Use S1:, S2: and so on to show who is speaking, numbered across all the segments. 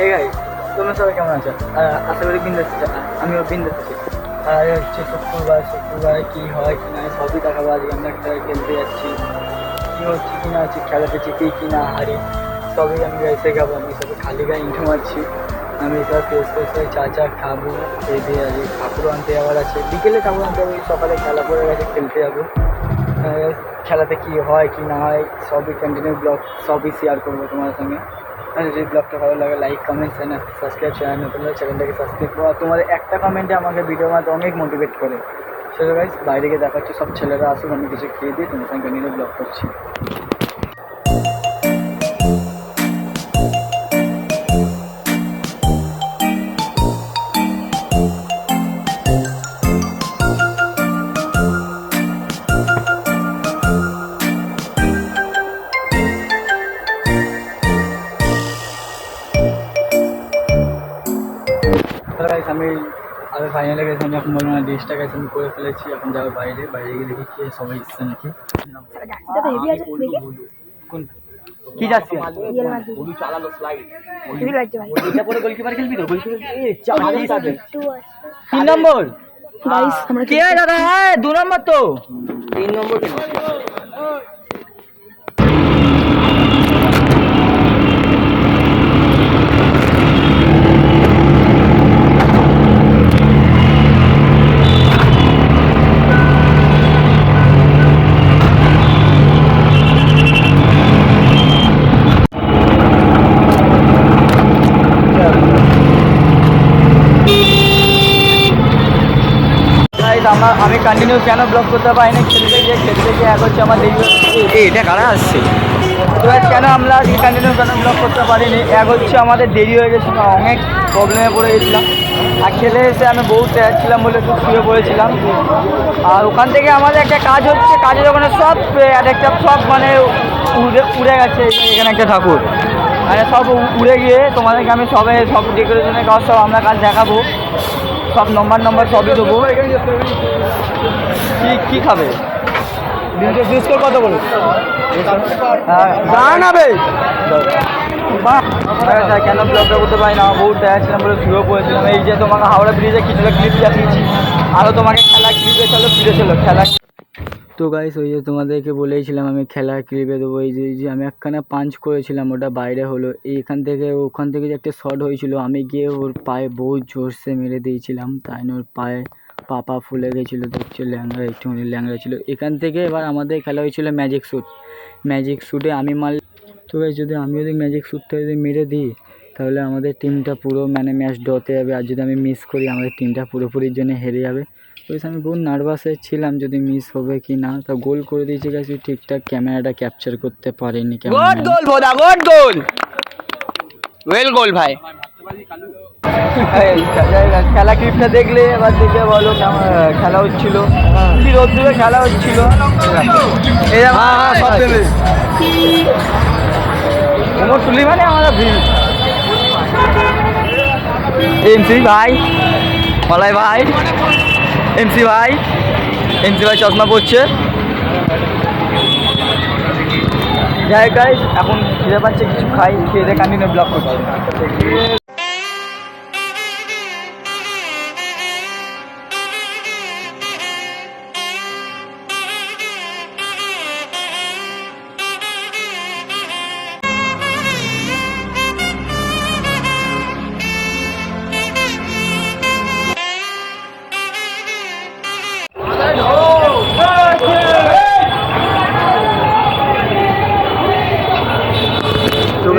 S1: Hey guys, তোমরা সবাই কেমন আছো? আশা করি বিন্দাস আছো। আমিও বিন্দাস আছি। আর হচ্ছে শুক্রবারে কী হয় কি না সবই দেখাবো। আজকে আমরা একটা খেলতে যাচ্ছি, কী হচ্ছে কি না হচ্ছে, খেলাতে জিতি কি না হারি সবই আমি শেখাবো। আমি সবাই খালি গায়ে ইন্টু মারছি। আমি সব ফ্রেশ হয়ে চা খাবো, খেয়ে দিয়ে আজকে ঠাকুর আনতে যাওয়ার আছে। বিকেলে ঠাকুর আনতে যাবো, সকালে খেলা পড়ে গেছে, খেলতে যাবো। খেলাতে কী হয় কি না হয় সবই কন্টিনিউ ব্লগ সবই শেয়ার করবো তোমার সঙ্গে। আর যদি ব্লগটা ভালো লাগে লাইক কমেন্ট সাবস্ক্রাইব, চ্যানেল নতুন হলে চ্যানেলটাকে সাবস্ক্রাইব করো। তোমাদের একটা কমেন্টে আমাকে ভিডিওর মাধ্যমে অনেক মোটিভেট করে। সেটা গাইস বাইরে গিয়ে দেখাচ্ছি, সব ছেলেরা আসুক, আমি কিছু খেয়ে দিয়ে তোমার সঙ্গে কন্টিনিউ ব্লগ করছি। আমি ফাইনালে গেছি, আমি এখন বলবো না ড্রেসটা গেছে আমি করে ফেলেছি। এখন যাবো বাইরে গিয়ে দেখি কে সবাই এসছে নাকি। কোন কি যাচ্ছে চালালো স্লাইড গোলকিপার খেলবি তো? গোলকিপার 3 নম্বর কে দাদা? 2 নম্বর তো 3 নম্বর আমি কন্টিনিউ কেন ব্লগ করতে পারি না? খেলতে গিয়ে এক হচ্ছে আমার দেরি এটা কারা আসছে। তো কেন আমরা কন্টিনিউ কেন ব্লগ করতে পারিনি? এক হচ্ছে আমাদের দেরি হয়ে গেছিলো, অনেক প্রবলেমে পড়ে গেছিলাম। আর খেলে এসে আমি বহু টায়ার্ড ছিলাম বলে একটু শুয়ে পড়েছিলাম। আর ওখান থেকে আমাদের একটা কাজ হচ্ছে, কাজের ওখানে সব একটা সব মানে উড়ে গেছে। এখানে একটা ঠাকুর মানে সব উড়ে গিয়ে তোমাদেরকে আমি সব ডেকোরেশনের কাজ সব আমরা কাজ দেখাবো, সব নম্বর সবই দেবো। কি খাবে কত বলো? কেন ব্লগটা করতে পারি না? বহুত টায়ার্ড ছিলাম বলে শুয়েও পড়েছিলাম। এই যে তোমাকে হাওড়া ব্রিজে কিছুটা ক্লিপ দেখিয়েছি, আরও তোমাকে খেলা ক্লিপে চলো ফিরে চলো খেলা। তো গাইস ওই যে তোমাদেরকে বলেইছিলাম আমি খেলা ক্লিপে দেবো। এই যে আমি একখানা পাঞ্চ করেছিলাম, ওটা বাইরে হলো। ওখান থেকে যে একটা শট হয়েছিল, আমি গিয়ে ওর পায়ে বহুত জোরসে মেরে দিয়েছিলাম। তাই ওর পায়ে পা ফুলে গেছিলো, দেখছো একটুখানি ল্যাংড়া ছিল। এখান থেকে এবার আমাদের খেলা হয়েছিল ম্যাজিক শ্যুটে আমি তো গাইস যদি ম্যাজিক শ্যুটটা যদি মেরে দিই তাহলে আমাদের টিমটা পুরো মানে ম্যাচ ডতে যাবে। আর যদি আমি মিস করি আমাদের টিমটা পুরোপুরির জন্য হেরে যাবে। তো আমি বহুত নার্ভাসে ছিলাম যদি মিস হবে কি না। তা গোল করে দিয়েছি গাইস, ঠিকঠাক ক্যামেরাটা ক্যাপচার করতে পারিনি। গোল ভাই। খেলা ক্লিপটা দেখলে এবার দেখে বলো কেমন খেলা হচ্ছিল, কি রোদ্দুরে খেলা হচ্ছিল। তুলি মানে আমরা এমসি ভাই, মলাই ভাই, এমসি ভাই চশমা পড়ছে। যাই গাইস এখন খিদে পাচ্ছে, কিছু খাই, খেয়ে দিয়ে কন্টিনিউ ব্লগ করছি।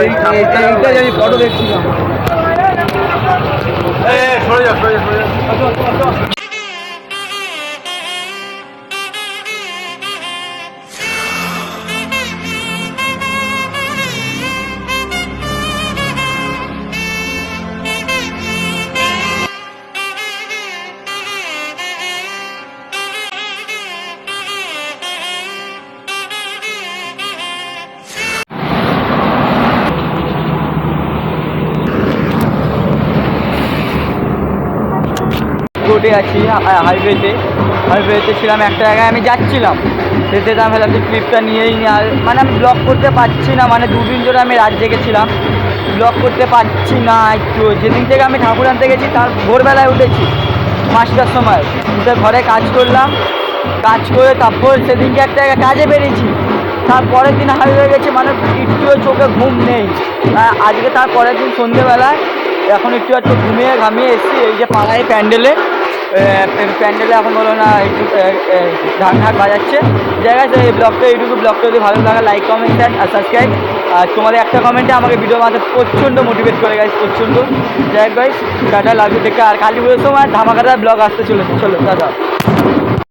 S1: এইটা আমি ফটো দেখছিলাম। সরে যা রোডে আছি, হাইওয়েতে ছিলাম, একটা জায়গায় আমি যাচ্ছিলাম। যেতে আমি ভাবলাম যে ক্লিপটা নিয়েই নিয়ে, মানে আমি ব্লগ করতে পারছি না, মানে 2 দিন ধরে আমি রাত জেগেছিলাম। ব্লগ করতে পারছি না একটু। যেদিন থেকে আমি ঠাকুর আনতে গেছি তার ভোরবেলায় উঠেছি 5টার সময়, উঠে ঘরে কাজ করলাম, কাজ করে তারপর সেদিনকে একটা কাজে বেরিয়েছি, তারপরের দিন হাই হয়ে গেছে, মানে একটুও চোখে ঘুম নেই। আজকে তার পরের দিন সন্ধ্যেবেলায় এখন একটু ঘুমিয়ে ঘামিয়ে এসেছি এই যে পাড়ায় প্যান্ডেলে এখন বলো না একটু ঢাক ঢাক বাজাচ্ছে। জায়গায় এই ব্লগটা এইটুকু। ব্লগটা যদি ভালো লাগে লাইক কমেন্ট আর সাবস্ক্রাইব। আর তোমাদের একটা কমেন্টে আমাকে ভিডিও বানাতে প্রচণ্ড মোটিভেট করে গেছে, প্রচণ্ড। যাই হোক গাইস, টাটা, লাভ ইউ, দেখে। আর কালী পুজোর সময় ধামাকাদার ব্লগ আসতে চলেছে। চলো দাদা।